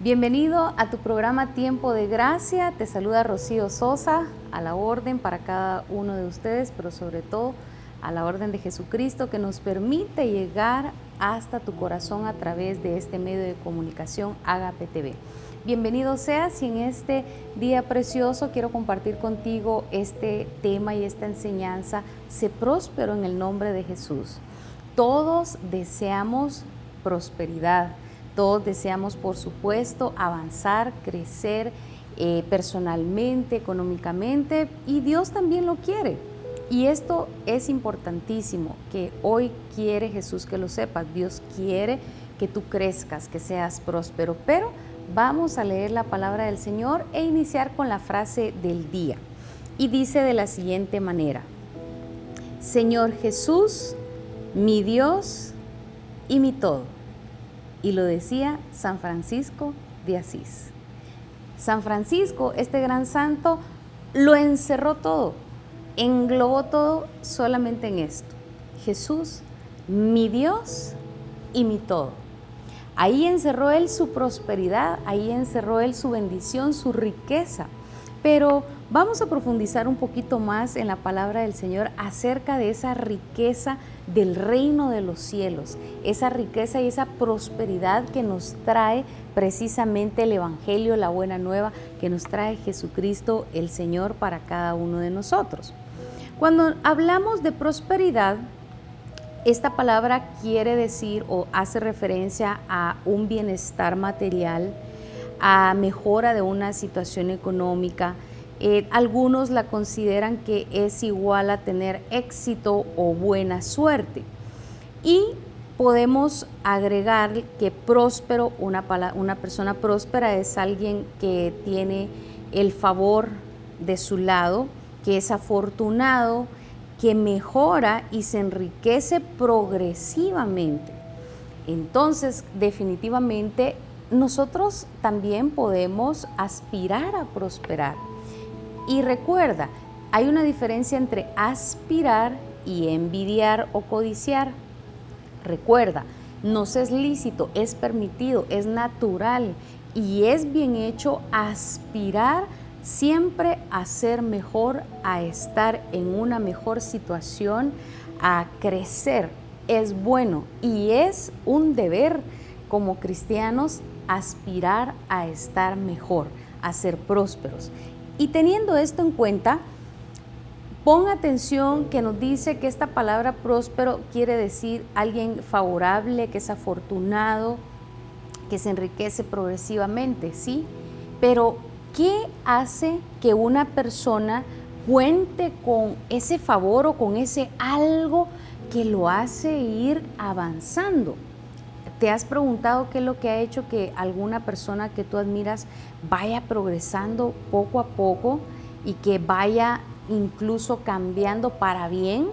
Bienvenido a tu programa Tiempo de Gracia. Te saluda Rocío Sosa, a la orden para cada uno de ustedes, pero sobre todo a la orden de Jesucristo, que nos permite llegar hasta tu corazón a través de este medio de comunicación Agape TV. Bienvenido seas, y en este día precioso quiero compartir contigo este tema y esta enseñanza. Sé próspero en el nombre de Jesús. Todos deseamos prosperidad. Todos deseamos, por supuesto, avanzar, crecer personalmente, económicamente, y Dios también lo quiere. Y esto es importantísimo, que hoy quiere Jesús que lo sepas. Dios quiere que tú crezcas, que seas próspero. Pero vamos a leer la palabra del Señor e iniciar con la frase del día. Y dice de la siguiente manera: Señor Jesús, mi Dios y mi todo. Y lo decía San Francisco de Asís. San Francisco, este gran santo, lo encerró todo, englobó todo solamente en esto: Jesús, mi Dios y mi todo. Ahí encerró él su prosperidad, ahí encerró él su bendición, su riqueza. Pero vamos a profundizar un poquito más en la palabra del Señor acerca de esa riqueza del reino de los cielos, esa riqueza y esa prosperidad que nos trae precisamente el Evangelio, la buena nueva que nos trae Jesucristo el Señor para cada uno de nosotros. Cuando hablamos de prosperidad, esta palabra quiere decir o hace referencia a un bienestar material, a mejora de una situación económica. Algunos la consideran que es igual a tener éxito o buena suerte. Y podemos agregar que próspero, una persona próspera es alguien que tiene el favor de su lado, que es afortunado, que mejora y se enriquece progresivamente. Entonces, definitivamente, nosotros también podemos aspirar a prosperar. Y recuerda, hay una diferencia entre aspirar y envidiar o codiciar. Recuerda, nos es lícito, es permitido, es natural y es bien hecho aspirar siempre a ser mejor, a estar en una mejor situación, a crecer. Es bueno y es un deber como cristianos aspirar a estar mejor, a ser prósperos. Y teniendo esto en cuenta, pon atención que nos dice que esta palabra próspero quiere decir alguien favorable, que es afortunado, que se enriquece progresivamente, ¿sí? Pero, ¿qué hace que una persona cuente con ese favor o con ese algo que lo hace ir avanzando? ¿Te has preguntado qué es lo que ha hecho que alguna persona que tú admiras vaya progresando poco a poco y que vaya incluso cambiando para bien?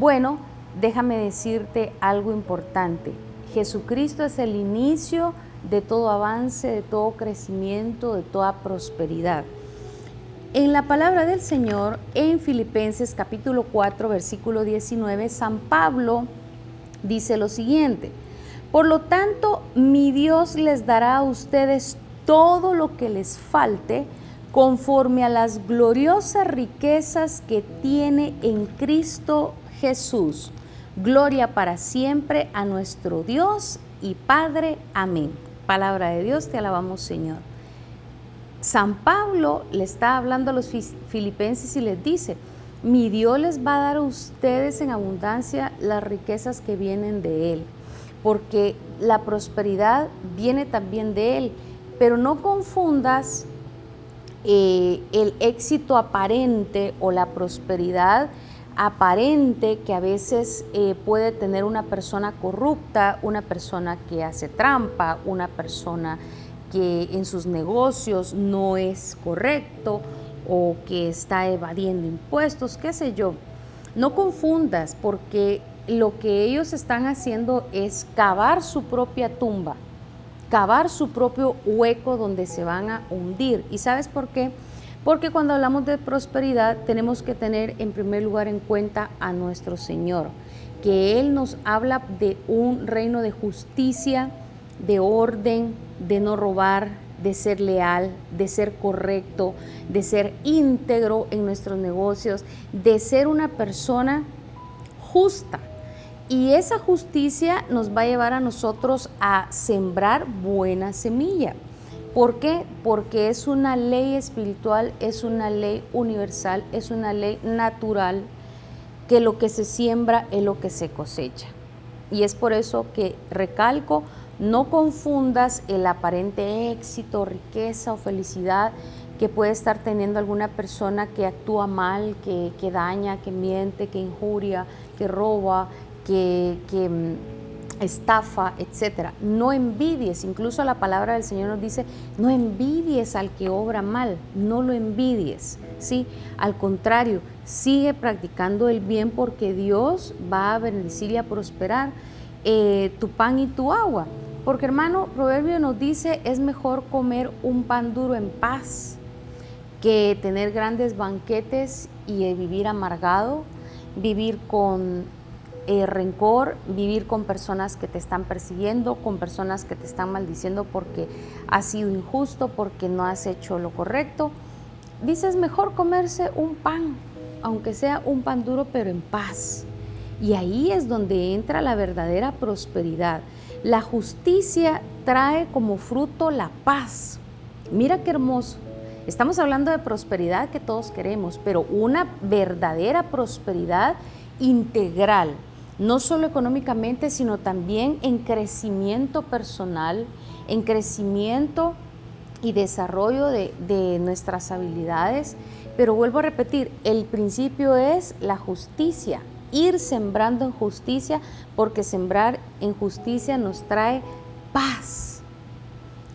Bueno, déjame decirte algo importante. Jesucristo es el inicio de todo avance, de todo crecimiento, de toda prosperidad. En la palabra del Señor, en Filipenses capítulo 4, versículo 19, San Pablo dice lo siguiente: por lo tanto, mi Dios les dará a ustedes todo lo que les falte conforme a las gloriosas riquezas que tiene en Cristo Jesús. Gloria para siempre a nuestro Dios y Padre. Amén. Palabra de Dios, te alabamos, Señor. San Pablo le está hablando a los filipenses y les dice: mi Dios les va a dar a ustedes en abundancia las riquezas que vienen de Él, porque la prosperidad viene también de Él. Pero no confundas el éxito aparente o la prosperidad aparente que a veces puede tener una persona corrupta, una persona que hace trampa, una persona que en sus negocios no es correcto o que está evadiendo impuestos, qué sé yo. No confundas, porque lo que ellos están haciendo es cavar su propia tumba, cavar su propio hueco donde se van a hundir. ¿Y sabes por qué? Porque cuando hablamos de prosperidad tenemos que tener en primer lugar en cuenta a nuestro Señor, que Él nos habla de un reino de justicia, de orden, de no robar, de ser leal, de ser correcto, de ser íntegro en nuestros negocios, de ser una persona justa. Y esa justicia nos va a llevar a nosotros a sembrar buena semilla. ¿Por qué? Porque es una ley espiritual, es una ley universal, es una ley natural, que lo que se siembra es lo que se cosecha. Y es por eso que recalco, no confundas el aparente éxito, riqueza o felicidad que puede estar teniendo alguna persona que actúa mal, que daña, que miente, que injuria, que roba, que estafa, etcétera. No envidies, incluso la palabra del Señor nos dice, no envidies al que obra mal, no lo envidies, ¿sí? Al contrario, sigue practicando el bien porque Dios va a bendecir y a prosperar tu pan y tu agua. Porque hermano, Proverbio nos dice, es mejor comer un pan duro en paz que tener grandes banquetes y vivir amargado, vivir con rencor, vivir con personas que te están persiguiendo, con personas que te están maldiciendo porque has sido injusto, porque no has hecho lo correcto. Dices, mejor comerse un pan, aunque sea un pan duro, pero en paz. Y ahí es donde entra la verdadera prosperidad. La justicia trae como fruto la paz. Mira qué hermoso. Estamos hablando de prosperidad que todos queremos, pero una verdadera prosperidad integral, no solo económicamente, sino también en crecimiento personal, en crecimiento y desarrollo de nuestras habilidades. Pero vuelvo a repetir, el principio es la justicia, ir sembrando en justicia, porque sembrar en justicia nos trae paz.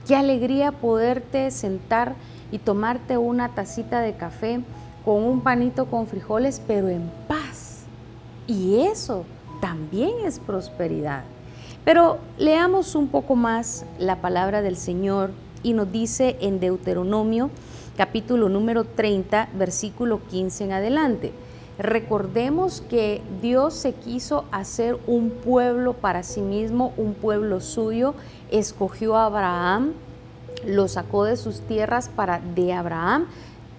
Qué alegría poderte sentar y tomarte una tacita de café con un panito con frijoles, pero en paz. Y eso también es prosperidad. Pero leamos un poco más la palabra del Señor y nos dice en Deuteronomio, capítulo número 30, versículo 15 en adelante. Recordemos que Dios se quiso hacer un pueblo para sí mismo, un pueblo suyo, escogió a Abraham, lo sacó de sus tierras para de Abraham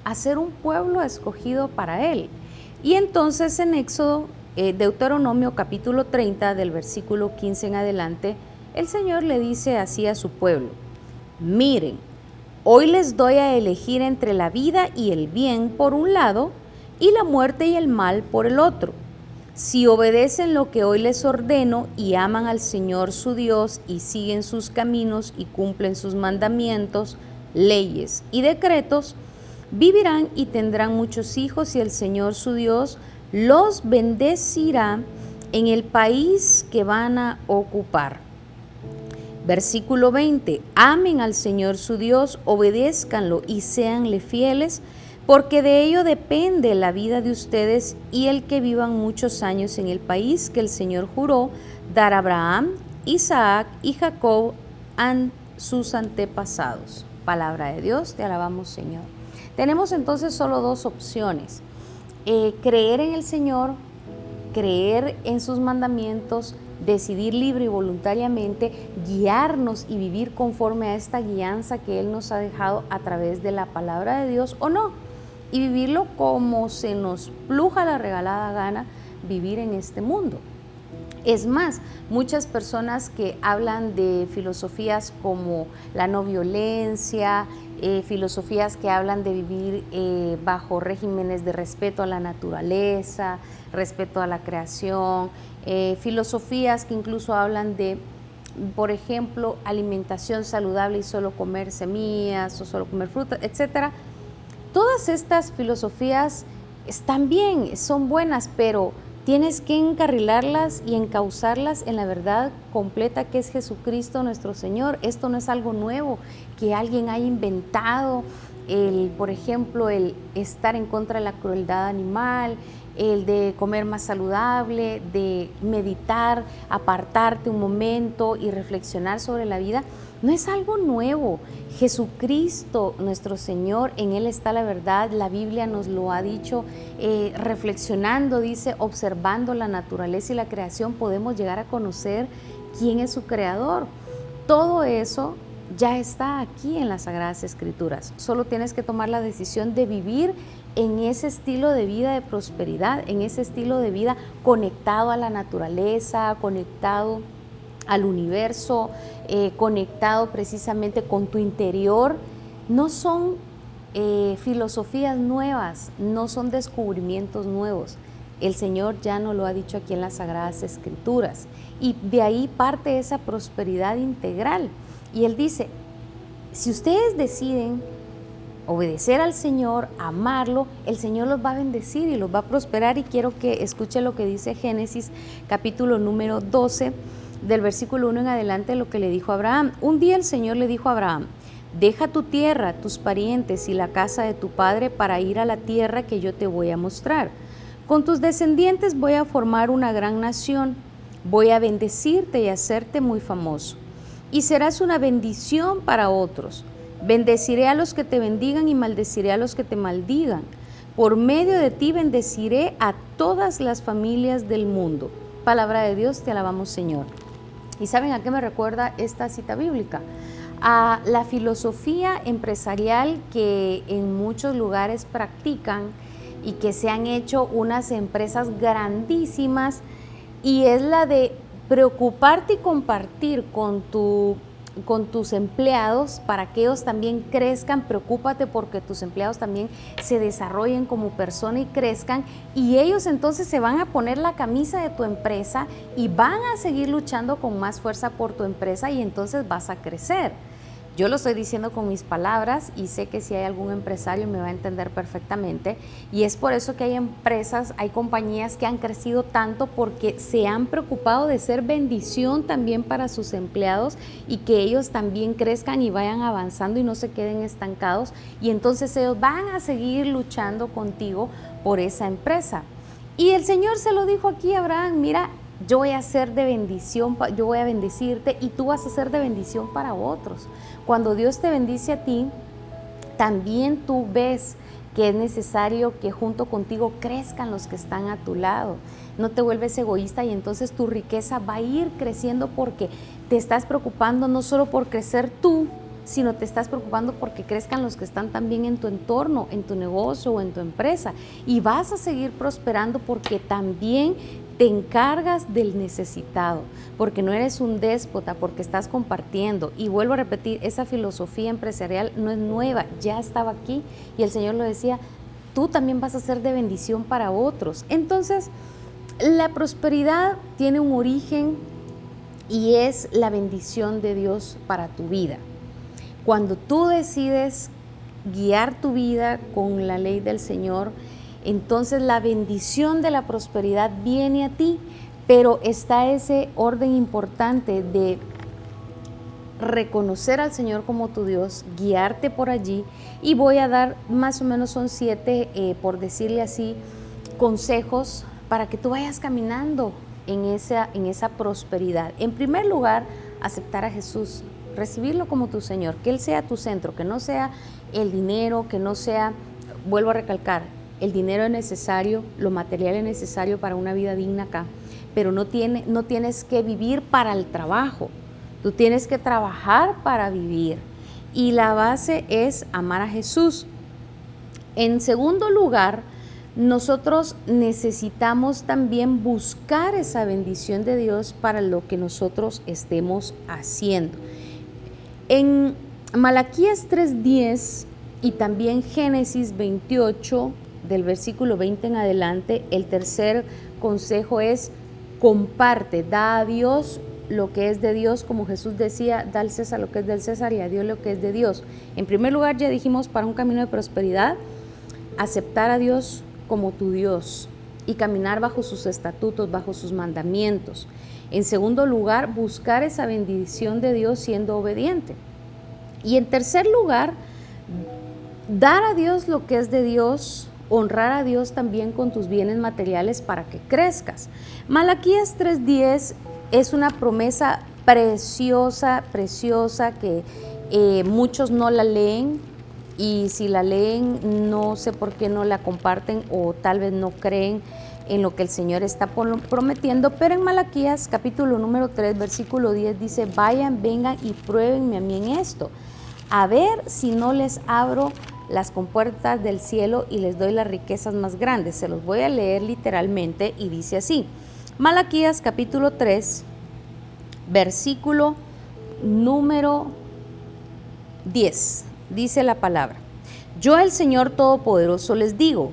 hacer un pueblo escogido para él. Y entonces en Éxodo, Deuteronomio capítulo 30 del versículo 15 en adelante, el Señor le dice así a su pueblo: miren, hoy les doy a elegir entre la vida y el bien por un lado y la muerte y el mal por el otro. Si obedecen lo que hoy les ordeno y aman al Señor su Dios y siguen sus caminos y cumplen sus mandamientos, leyes y decretos, vivirán y tendrán muchos hijos y el Señor su Dios los bendecirá en el país que van a ocupar. Versículo 20. Amen al Señor su Dios, obedézcanlo y séanle fieles, porque de ello depende la vida de ustedes y el que vivan muchos años en el país que el Señor juró dar a Abraham, Isaac y Jacob a sus antepasados. Palabra de Dios, te alabamos, Señor. Tenemos entonces solo dos opciones: creer en el Señor, creer en sus mandamientos, decidir libre y voluntariamente guiarnos y vivir conforme a esta guianza que Él nos ha dejado a través de la palabra de Dios, o no, y vivirlo como se nos pluja la regalada gana vivir en este mundo. Es más, muchas personas que hablan de filosofías como la no violencia, filosofías que hablan de vivir bajo regímenes de respeto a la naturaleza, respeto a la creación, filosofías que incluso hablan de, por ejemplo, alimentación saludable y solo comer semillas o solo comer frutas, etcétera. Todas estas filosofías están bien, son buenas, pero tienes que encarrilarlas y encauzarlas en la verdad completa que es Jesucristo nuestro Señor. Esto no es algo nuevo que alguien haya inventado, por ejemplo, el estar en contra de la crueldad animal, el de comer más saludable, de meditar, apartarte un momento y reflexionar sobre la vida. No es algo nuevo. Jesucristo, nuestro Señor, en Él está la verdad. La Biblia nos lo ha dicho. Reflexionando, dice, observando la naturaleza y la creación, podemos llegar a conocer quién es su creador. Todo eso ya está aquí en las Sagradas Escrituras. Solo tienes que tomar la decisión de vivir en ese estilo de vida de prosperidad, en ese estilo de vida conectado a la naturaleza, conectado al universo, conectado precisamente con tu interior. No son filosofías nuevas, no son descubrimientos nuevos. El Señor ya nos lo ha dicho aquí en las Sagradas Escrituras, y de ahí parte esa prosperidad integral. Y Él dice, si ustedes deciden obedecer al Señor, amarlo, el Señor los va a bendecir y los va a prosperar. Y quiero que escuche lo que dice Génesis capítulo número 12, del versículo 1 en adelante, lo que le dijo a Abraham. Un día el Señor le dijo a Abraham, deja tu tierra, tus parientes y la casa de tu padre para ir a la tierra que yo te voy a mostrar. Con tus descendientes voy a formar una gran nación, voy a bendecirte y hacerte muy famoso, y serás una bendición para otros. Bendeciré a los que te bendigan y maldeciré a los que te maldigan. Por medio de ti bendeciré a todas las familias del mundo. Palabra de Dios, te alabamos, Señor. ¿Y saben a qué me recuerda esta cita bíblica? A la filosofía empresarial que en muchos lugares practican y que se han hecho unas empresas grandísimas, y es la de preocuparte y compartir con tus empleados para que ellos también crezcan. Preocúpate porque tus empleados también se desarrollen como persona y crezcan, y ellos entonces se van a poner la camisa de tu empresa y van a seguir luchando con más fuerza por tu empresa, y entonces vas a crecer. Yo lo estoy diciendo con mis palabras y sé que si hay algún empresario me va a entender perfectamente, y es por eso que hay empresas, hay compañías que han crecido tanto porque se han preocupado de ser bendición también para sus empleados, y que ellos también crezcan y vayan avanzando y no se queden estancados, y entonces ellos van a seguir luchando contigo por esa empresa. Y el Señor se lo dijo aquí a Abraham, mira, yo voy a ser de bendición, yo voy a bendecirte y tú vas a ser de bendición para otros. Cuando Dios te bendice a ti, también tú ves que es necesario que junto contigo crezcan los que están a tu lado. No te vuelves egoísta, y entonces tu riqueza va a ir creciendo porque te estás preocupando no solo por crecer tú, sino te estás preocupando porque crezcan los que están también en tu entorno, en tu negocio o en tu empresa. Y vas a seguir prosperando porque también te encargas del necesitado, porque no eres un déspota, porque estás compartiendo. Y vuelvo a repetir, esa filosofía empresarial no es nueva, ya estaba aquí, y el Señor lo decía, tú también vas a ser de bendición para otros. Entonces, la prosperidad tiene un origen y es la bendición de Dios para tu vida. Cuando tú decides guiar tu vida con la ley del Señor, entonces la bendición de la prosperidad viene a ti, pero está ese orden importante de reconocer al Señor como tu Dios, guiarte por allí, y voy a dar más o menos son 7, por decirle así, consejos para que tú vayas caminando en esa prosperidad. En primer lugar, aceptar a Jesús, recibirlo como tu Señor, que Él sea tu centro, que no sea el dinero, que no sea, vuelvo a recalcar, el dinero es necesario, lo material es necesario para una vida digna acá, pero no tienes que vivir para el trabajo, tú tienes que trabajar para vivir, y la base es amar a Jesús. En segundo lugar, nosotros necesitamos también buscar esa bendición de Dios para lo que nosotros estemos haciendo. En Malaquías 3:10 y también Génesis 28, del versículo 20 en adelante, el tercer consejo es comparte, da a Dios lo que es de Dios, como Jesús decía, da al César lo que es del César y a Dios lo que es de Dios. En primer lugar, ya dijimos, para un camino de prosperidad, aceptar a Dios como tu Dios y caminar bajo sus estatutos, bajo sus mandamientos. En segundo lugar, buscar esa bendición de Dios siendo obediente. Y en tercer lugar, dar a Dios lo que es de Dios, honrar a Dios también con tus bienes materiales para que crezcas. Malaquías 3:10 es una promesa preciosa, preciosa, que muchos no la leen, y si la leen no sé por qué no la comparten o tal vez no creen en lo que el Señor está prometiendo, pero en Malaquías capítulo número 3, versículo 10 dice, vayan, vengan y pruébenme a mí en esto, a ver si no les abro las compuertas del cielo y les doy las riquezas más grandes. Se los voy a leer literalmente y dice así, Malaquías capítulo 3, versículo número 10, dice la palabra, yo el Señor Todopoderoso les digo,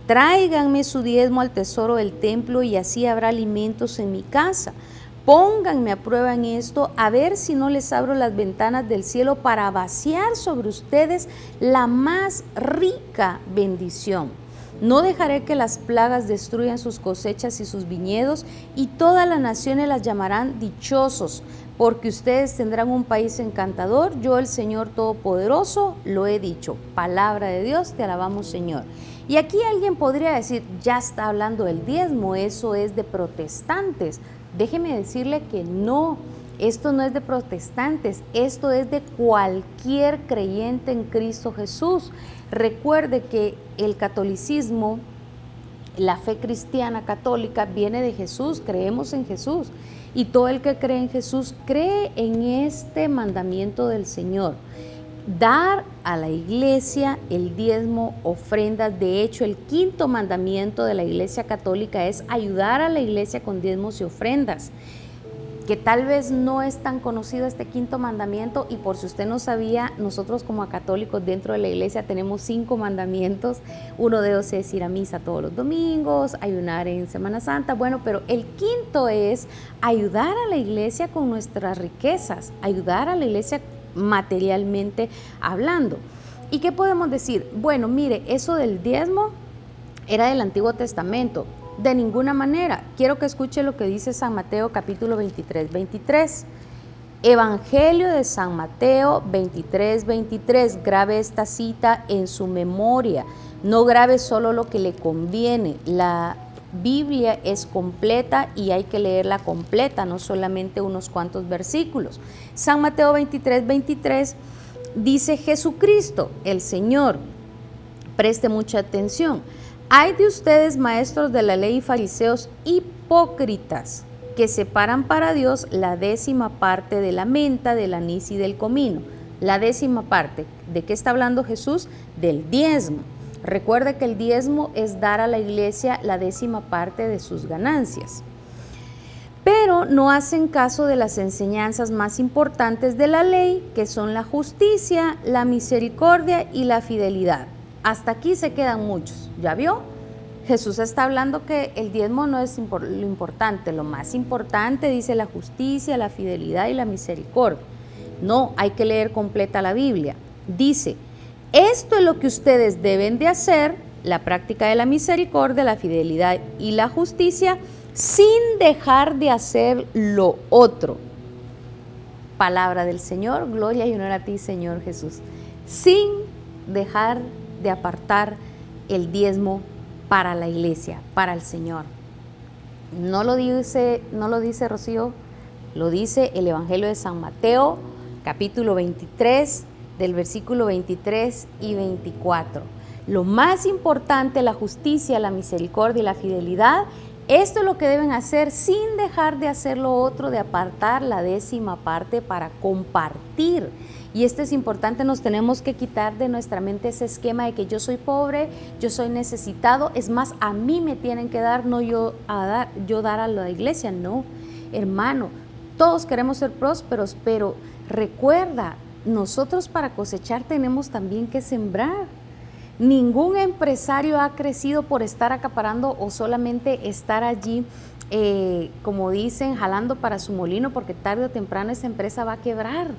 tráiganme su diezmo al tesoro del templo y así habrá alimentos en mi casa. Pónganme a prueba en esto, a ver si no les abro las ventanas del cielo para vaciar sobre ustedes la más rica bendición. No dejaré que las plagas destruyan sus cosechas y sus viñedos, y todas las naciones las llamarán dichosos, porque ustedes tendrán un país encantador. Yo, el Señor Todopoderoso, lo he dicho. Palabra de Dios, te alabamos, Señor. Y aquí alguien podría decir, ya está hablando del diezmo, eso es de protestantes. Déjeme decirle que no, esto no es de protestantes, esto es de cualquier creyente en Cristo Jesús. Recuerde que el catolicismo, la fe cristiana católica viene de Jesús, creemos en Jesús. Y todo el que cree en Jesús cree en este mandamiento del Señor. Dar a la iglesia el diezmo, ofrendas. De hecho, el quinto mandamiento de la Iglesia Católica es ayudar a la iglesia con diezmos y ofrendas. Que tal vez no es tan conocido este quinto mandamiento, y por si usted no sabía, nosotros como católicos dentro de la iglesia tenemos 5 mandamientos. Uno de ellos es ir a misa todos los domingos, ayunar en Semana Santa. Bueno, pero el quinto es ayudar a la iglesia con nuestras riquezas, ayudar a la iglesia materialmente hablando. ¿Y qué podemos decir? Bueno, mire, eso del diezmo era del Antiguo Testamento. De ninguna manera. Quiero que escuche lo que dice San Mateo capítulo 23. Evangelio de San Mateo 23. Grabe esta cita en su memoria. No grabe solo lo que le conviene. La Biblia es completa y hay que leerla completa, no solamente unos cuantos versículos. San Mateo 23 dice Jesucristo, el Señor. Preste mucha atención. Hay de ustedes, maestros de la ley y fariseos hipócritas, que separan para Dios la 10ª parte de la menta, del anís y del comino. La 10ª parte. ¿De qué está hablando Jesús? Del diezmo. Recuerde que el diezmo es dar a la iglesia la 10ª parte de sus ganancias. Pero no hacen caso de las enseñanzas más importantes de la ley, que son la justicia, la misericordia y la fidelidad. Hasta aquí se quedan muchos, ¿ya vio? Jesús está hablando que el diezmo no es lo importante, lo más importante dice la justicia, la fidelidad y la misericordia. No, hay que leer completa la Biblia. Dice, esto es lo que ustedes deben de hacer, la práctica de la misericordia, la fidelidad y la justicia, sin dejar de hacer lo otro. Palabra del Señor, gloria y honor a ti, Señor Jesús. Sin dejar de apartar el diezmo para la iglesia, para el Señor. No lo dice Rocío, lo dice el Evangelio de San Mateo, capítulo 23, del versículo 23 y 24. Lo más importante, la justicia, la misericordia y la fidelidad, esto es lo que deben hacer sin dejar de hacer lo otro, de apartar la 10ª parte para compartir. Y esto es importante, nos tenemos que quitar de nuestra mente ese esquema de que yo soy pobre, yo soy necesitado, es más, a mí me tienen que dar, no yo dar a la iglesia. No, hermano, todos queremos ser prósperos, pero recuerda, nosotros para cosechar tenemos también que sembrar. Ningún empresario ha crecido por estar acaparando o solamente estar allí, como dicen, jalando para su molino, porque tarde o temprano esa empresa va a quebrar.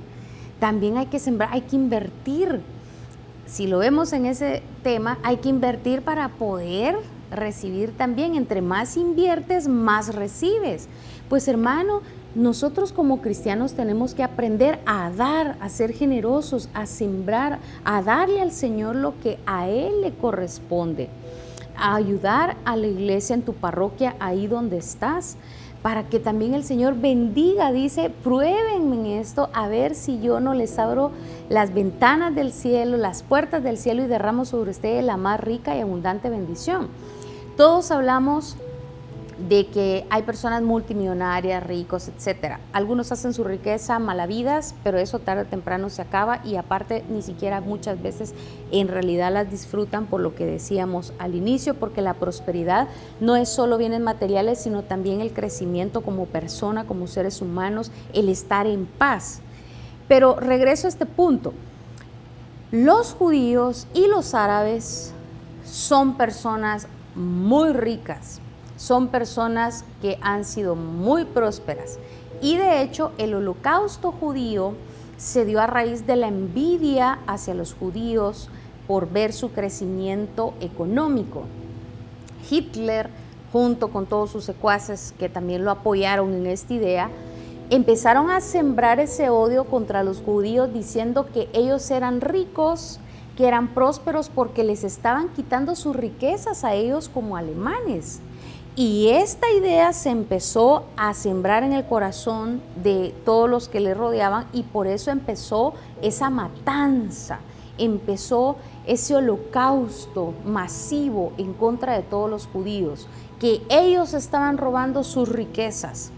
También hay que sembrar, hay que invertir. Si lo vemos en ese tema, hay que invertir para poder recibir también. Entre más inviertes, más recibes. Pues hermano, nosotros como cristianos tenemos que aprender a dar, a ser generosos, a sembrar, a darle al Señor lo que a Él le corresponde, a ayudar a la iglesia en tu parroquia, ahí donde estás, para que también el Señor bendiga. Dice, pruébenme en esto, a ver si yo no les abro las ventanas del cielo, las puertas del cielo y derramo sobre ustedes la más rica y abundante bendición. Todos hablamos de que hay personas multimillonarias, ricos, etcétera. Algunos hacen su riqueza malavidas, pero eso tarde o temprano se acaba y aparte ni siquiera muchas veces en realidad las disfrutan por lo que decíamos al inicio, porque la prosperidad no es solo bienes materiales, sino también el crecimiento como persona, como seres humanos, el estar en paz. Pero regreso a este punto. Los judíos y los árabes son personas muy ricas, son personas que han sido muy prósperas y de hecho el holocausto judío se dio a raíz de la envidia hacia los judíos por ver su crecimiento económico. Hitler, junto con todos sus secuaces que también lo apoyaron en esta idea, empezaron a sembrar ese odio contra los judíos diciendo que ellos eran ricos, que eran prósperos porque les estaban quitando sus riquezas a ellos como alemanes. Y esta idea se empezó a sembrar en el corazón de todos los que le rodeaban y por eso empezó esa matanza, empezó ese holocausto masivo en contra de todos los judíos, que ellos estaban robando sus riquezas.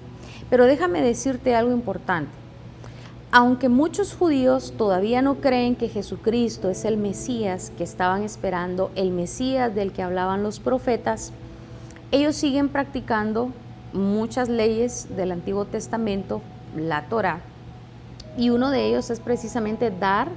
Pero déjame decirte algo importante. Aunque muchos judíos todavía no creen que Jesucristo es el Mesías que estaban esperando, el Mesías del que hablaban los profetas, ellos siguen practicando muchas leyes del Antiguo Testamento, la Torá, y uno de ellos es precisamente dar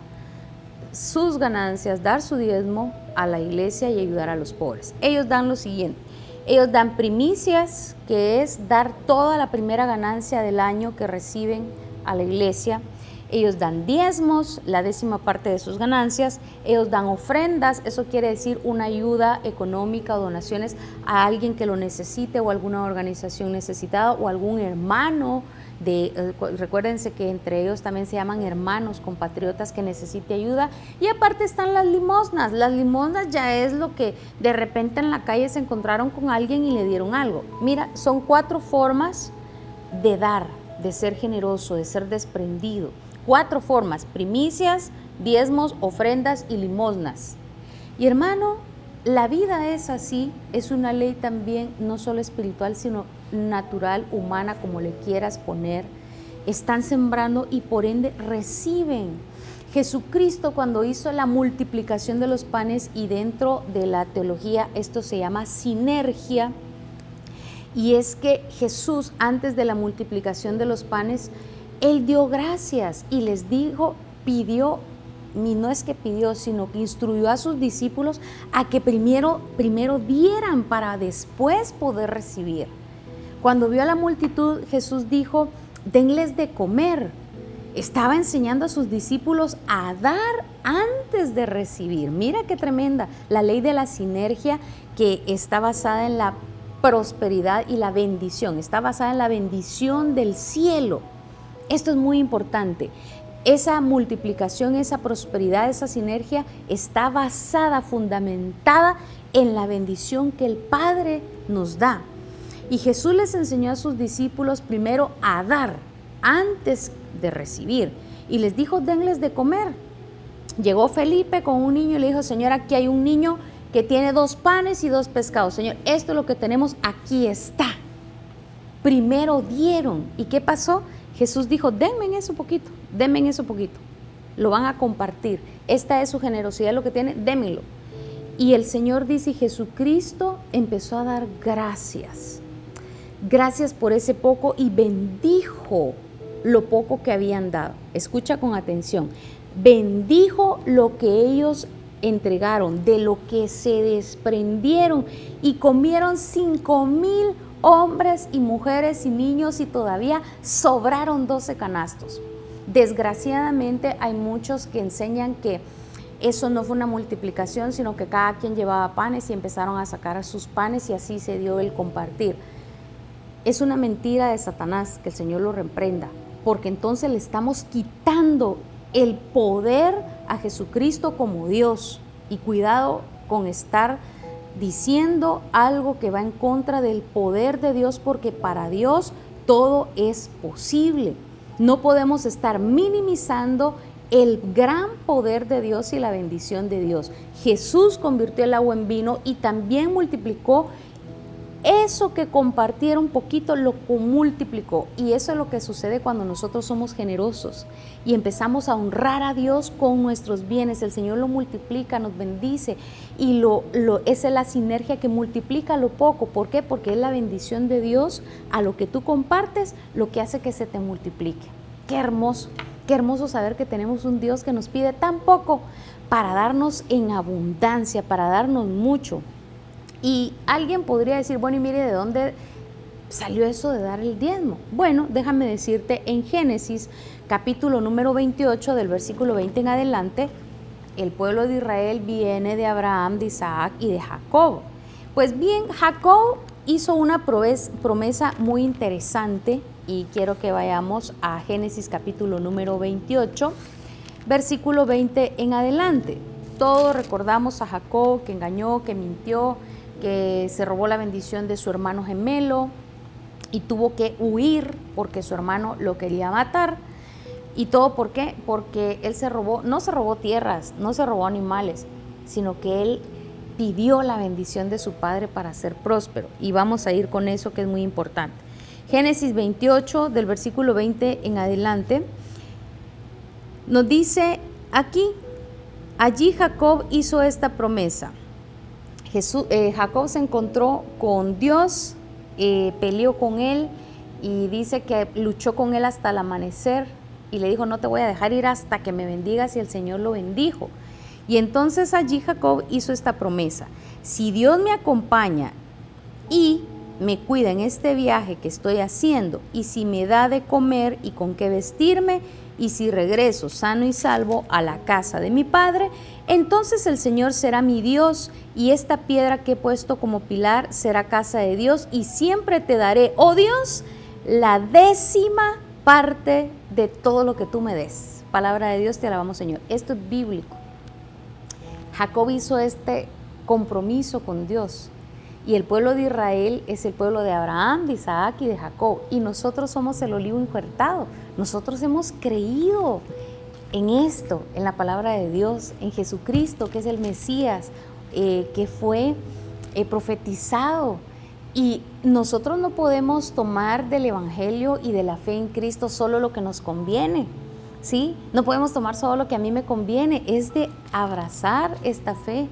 sus ganancias, dar su diezmo a la iglesia y ayudar a los pobres. Ellos dan lo siguiente. Ellos dan primicias, que es dar toda la primera ganancia del año que reciben a la iglesia. Ellos dan diezmos, la 10ª parte de sus ganancias. Ellos dan ofrendas, eso quiere decir una ayuda económica o donaciones a alguien que lo necesite o alguna organización necesitada o algún hermano. Recuérdense que entre ellos también se llaman hermanos, compatriotas que necesite ayuda. Y aparte están las limosnas. Las limosnas ya es lo que de repente en la calle se encontraron con alguien y le dieron algo. Mira, son 4 formas de dar, de ser generoso, de ser desprendido. 4 formas: primicias, diezmos, ofrendas y limosnas. Y hermano, la vida es así, es una ley también no solo espiritual, sino natural, humana, como le quieras poner. Están sembrando y por ende reciben. Jesucristo, cuando hizo la multiplicación de los panes, y dentro de la teología esto se llama sinergia, y es que Jesús, antes de la multiplicación de los panes, Él dio gracias y les dijo, pidió, y no es que pidió, sino que instruyó a sus discípulos a que primero dieran para después poder recibir. Cuando vio a la multitud, Jesús dijo, denles de comer. Estaba enseñando a sus discípulos a dar antes de recibir. Mira qué tremenda la ley de la sinergia, que está basada en la prosperidad y la bendición, está basada en la bendición del cielo. Esto es muy importante. Esa multiplicación, esa prosperidad, esa sinergia está basada, fundamentada en la bendición que el Padre nos da. Y Jesús les enseñó a sus discípulos primero a dar antes de recibir. Y les dijo, denles de comer. Llegó Felipe con un niño y le dijo, Señor, aquí hay un niño que tiene 2 panes y 2 pescados. Señor, esto es lo que tenemos, aquí está. Primero dieron. ¿Y qué pasó? Jesús dijo, denme eso poquito, denme eso poquito. Lo van a compartir. Esta es su generosidad, lo que tiene, démelo. Y el Señor dice, Jesucristo empezó a dar gracias. Gracias por ese poco y bendijo lo poco que habían dado. Escucha con atención. Bendijo lo que ellos entregaron, de lo que se desprendieron, y comieron 5,000 hombres y mujeres y niños, y todavía sobraron 12 canastos. Desgraciadamente hay muchos que enseñan que eso no fue una multiplicación, sino que cada quien llevaba panes y empezaron a sacar sus panes y así se dio el compartir. Es una mentira de Satanás, que el Señor lo reprenda, porque entonces le estamos quitando el poder a Jesucristo como Dios. Y cuidado con estar diciendo algo que va en contra del poder de Dios, porque para Dios todo es posible. No podemos estar minimizando el gran poder de Dios y la bendición de Dios. Jesús convirtió el agua en vino y también multiplicó eso que compartiera un poquito lo multiplicó. Y eso es lo que sucede cuando nosotros somos generosos y empezamos a honrar a Dios con nuestros bienes. El Señor lo multiplica, nos bendice, y esa es la sinergia que multiplica lo poco. ¿Por qué? Porque es la bendición de Dios a lo que tú compartes, lo que hace que se te multiplique. Qué hermoso saber que tenemos un Dios que nos pide tan poco para darnos en abundancia, para darnos mucho. Y alguien podría decir, bueno, y mire, ¿de dónde salió eso de dar el diezmo? Bueno, déjame decirte, en Génesis, capítulo número 28, del versículo 20 en adelante, el pueblo de Israel viene de Abraham, de Isaac y de Jacob. Pues bien, Jacob hizo una promesa muy interesante, y quiero que vayamos a Génesis capítulo número 28, versículo 20 en adelante. Todos recordamos a Jacob, que engañó, que mintió, que se robó la bendición de su hermano gemelo y tuvo que huir porque su hermano lo quería matar. ¿Y todo por qué? Porque él no se robó tierras, no se robó animales, sino que él pidió la bendición de su padre para ser próspero. Y vamos a ir con eso, que es muy importante. Génesis 28, del versículo 20 en adelante, nos dice aquí: allí Jacob hizo esta promesa. Jacob se encontró con Dios, peleó con él, y dice que luchó con él hasta el amanecer, y le dijo, no te voy a dejar ir hasta que me bendigas, y el Señor lo bendijo. Y entonces allí Jacob hizo esta promesa: si Dios me acompaña y me cuida en este viaje que estoy haciendo, y si me da de comer y con qué vestirme, y si regreso sano y salvo a la casa de mi padre, entonces el Señor será mi Dios, y esta piedra que he puesto como pilar será casa de Dios, y siempre te daré, oh Dios, la 10ª parte de todo lo que tú me des. Palabra de Dios, te alabamos, Señor. Esto es bíblico. Jacob hizo este compromiso con Dios. Y el pueblo de Israel es el pueblo de Abraham, de Isaac y de Jacob. Y nosotros somos el olivo injertado. Nosotros hemos creído en esto, en la palabra de Dios, en Jesucristo, que es el Mesías, que fue profetizado. Y nosotros no podemos tomar del Evangelio y de la fe en Cristo solo lo que nos conviene, ¿sí? No podemos tomar solo lo que a mí me conviene. Es de abrazar esta fe.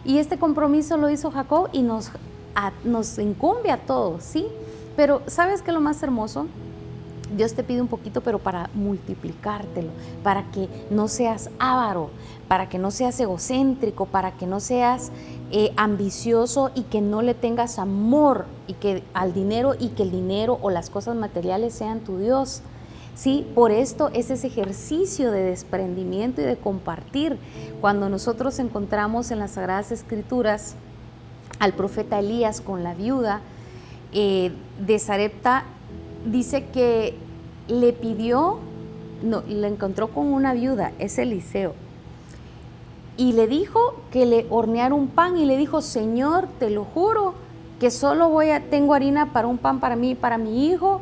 Y este compromiso lo hizo Jacob, y nos incumbe a todos, ¿sí? Pero ¿sabes qué es lo más hermoso? Dios te pide un poquito, pero para multiplicártelo, para que no seas avaro, para que no seas egocéntrico, para que no seas ambicioso, y que no le tengas amor al dinero, y que el dinero o las cosas materiales sean tu Dios. Sí, por esto es ese ejercicio de desprendimiento y de compartir. Cuando nosotros encontramos en las Sagradas Escrituras al profeta Elías con la viuda de Sarepta, dice que le encontró con una viuda, es Eliseo, y le dijo que le horneara un pan, y le dijo, Señor, te lo juro que solo tengo harina para un pan para mí y para mi hijo,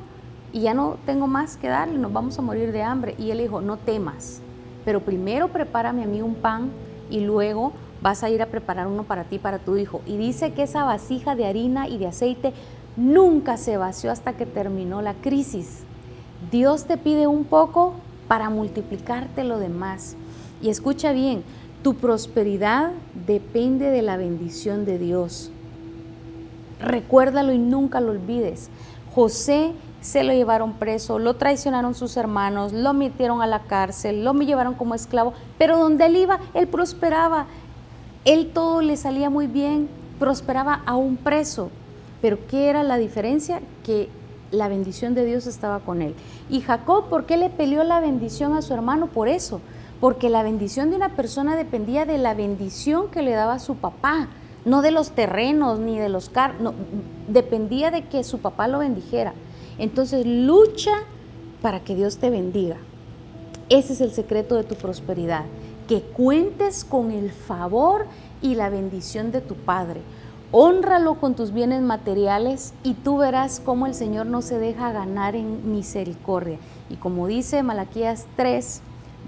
y ya no tengo más que darle, nos vamos a morir de hambre. Y él dijo, no temas, pero primero prepárame a mí un pan, y luego vas a ir a preparar uno para ti y para tu hijo. Y dice que esa vasija de harina y de aceite nunca se vació hasta que terminó la crisis. Dios te pide un poco para multiplicarte lo demás. Y escucha bien, tu prosperidad depende de la bendición de Dios. Recuérdalo y nunca lo olvides. José se lo llevaron preso, lo traicionaron sus hermanos, lo metieron a la cárcel, lo llevaron como esclavo, pero donde él iba, él prosperaba. Él todo le salía muy bien, prosperaba aún preso. Pero ¿qué era la diferencia? Que la bendición de Dios estaba con él. Y Jacob, ¿por qué le peleó la bendición a su hermano? Por eso, porque la bendición de una persona dependía de la bendición que le daba su papá, no de los terrenos ni de los carros, no, dependía de que su papá lo bendijera. Entonces lucha para que Dios te bendiga. Ese es el secreto de tu prosperidad, que cuentes con el favor y la bendición de tu Padre. Hónralo con tus bienes materiales, y tú verás cómo el Señor no se deja ganar en misericordia. Y como dice Malaquías 3,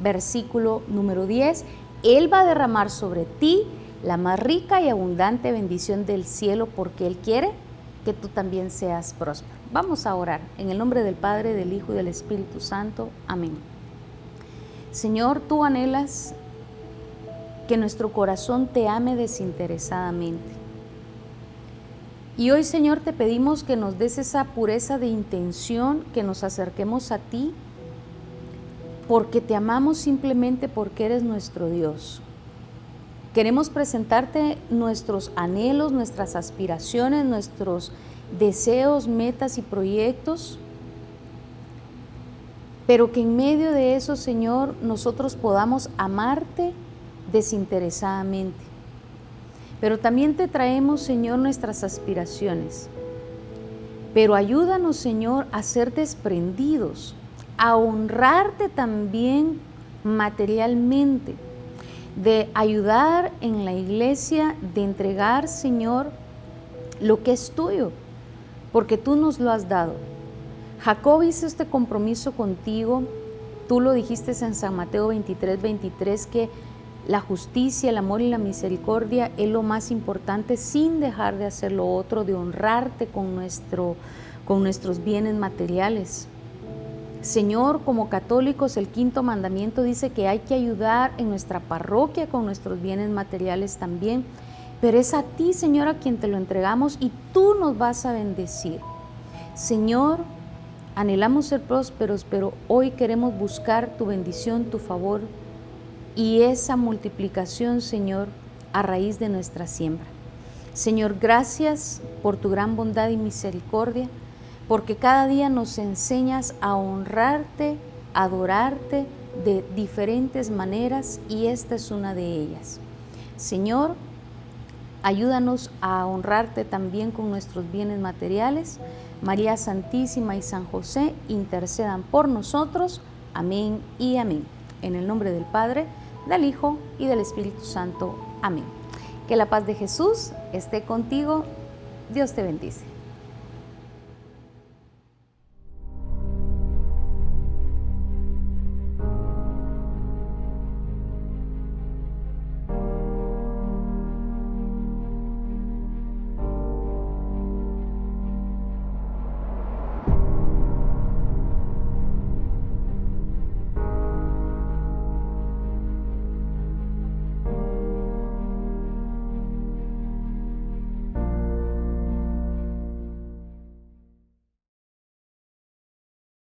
versículo número 10, Él va a derramar sobre ti la más rica y abundante bendición del cielo, porque Él quiere que tú también seas próspero. Vamos a orar en el nombre del Padre, del Hijo y del Espíritu Santo. Amén. Señor, tú anhelas que nuestro corazón te ame desinteresadamente. Y hoy, Señor, te pedimos que nos des esa pureza de intención, que nos acerquemos a ti, porque te amamos simplemente porque eres nuestro Dios. Queremos presentarte nuestros anhelos, nuestras aspiraciones, nuestros deseos, metas y proyectos, pero que en medio de eso, Señor, nosotros podamos amarte desinteresadamente. Pero también te traemos, Señor, nuestras aspiraciones. Pero ayúdanos, Señor, a ser desprendidos, a honrarte también materialmente, de ayudar en la iglesia, de entregar, Señor, lo que es tuyo, porque tú nos lo has dado. Jacob hizo este compromiso contigo, tú lo dijiste en San Mateo 23:23, que la justicia, el amor y la misericordia es lo más importante, sin dejar de hacer lo otro, de honrarte con nuestros bienes materiales. Señor, como católicos, el quinto mandamiento dice que hay que ayudar en nuestra parroquia con nuestros bienes materiales también, pero es a ti, Señor, a quien te lo entregamos y tú nos vas a bendecir. Señor, anhelamos ser prósperos, pero hoy queremos buscar tu bendición, tu favor y esa multiplicación, Señor, a raíz de nuestra siembra. Señor, gracias por tu gran bondad y misericordia, porque cada día nos enseñas a honrarte, a adorarte de diferentes maneras y esta es una de ellas. Señor, ayúdanos a honrarte también con nuestros bienes materiales. María Santísima y San José intercedan por nosotros. Amén y amén. En el nombre del Padre, del Hijo y del Espíritu Santo. Amén. Que la paz de Jesús esté contigo. Dios te bendice.